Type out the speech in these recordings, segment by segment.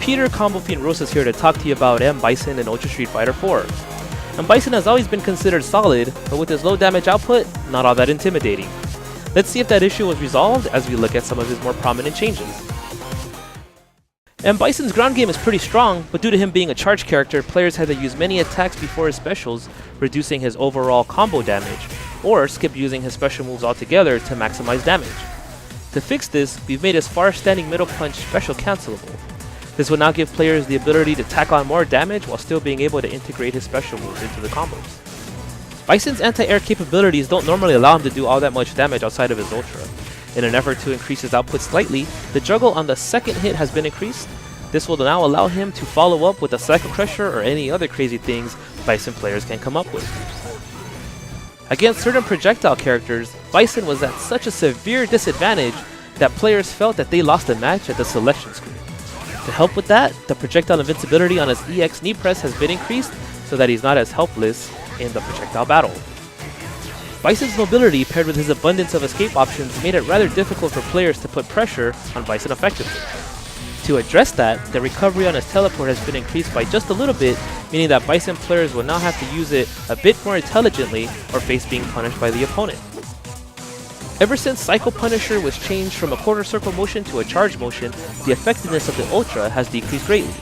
Peter, Combo Fiend Rose is here to talk to you about M. Bison in Ultra Street Fighter 4. M. Bison has always been considered solid, but with his low damage output, not all that intimidating. Let's see if that issue was resolved as we look at some of his more prominent changes. M. Bison's ground game is pretty strong, but due to him being a charge character, players had to use many attacks before his specials, reducing his overall combo damage, or skip using his special moves altogether to maximize damage. To fix this, we've made his far-standing middle punch special cancelable. This will now give players the ability to tack on more damage while still being able to integrate his special moves into the combos. Bison's anti-air capabilities don't normally allow him to do all that much damage outside of his ultra. In an effort to increase his output slightly, the juggle on the second hit has been increased. This will now allow him to follow up with a Psycho Crusher or any other crazy things Bison players can come up with. Against certain projectile characters, Bison was at such a severe disadvantage that players felt that they lost the match at the selection screen. To help with that, the projectile invincibility on his EX knee press has been increased so that he's not as helpless in the projectile battle. Bison's mobility paired with his abundance of escape options made it rather difficult for players to put pressure on Bison effectively. To address that, the recovery on his teleport has been increased by just a little bit, meaning that Bison players will now have to use it a bit more intelligently or face being punished by the opponent. Ever since Psycho Punisher was changed from a quarter circle motion to a charge motion, the effectiveness of the Ultra has decreased greatly.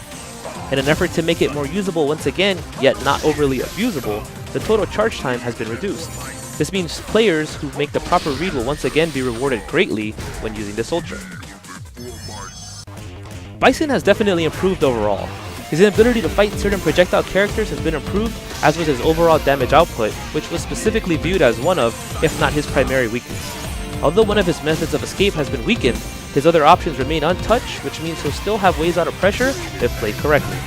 In an effort to make it more usable once again, yet not overly abusable, the total charge time has been reduced. This means players who make the proper read will once again be rewarded greatly when using this Ultra. Bison has definitely improved overall. His inability to fight certain projectile characters has been improved, as was his overall damage output, which was specifically viewed as one of, if not his primary weakness. Although one of his methods of escape has been weakened, his other options remain untouched, which means he'll still have ways out of pressure if played correctly.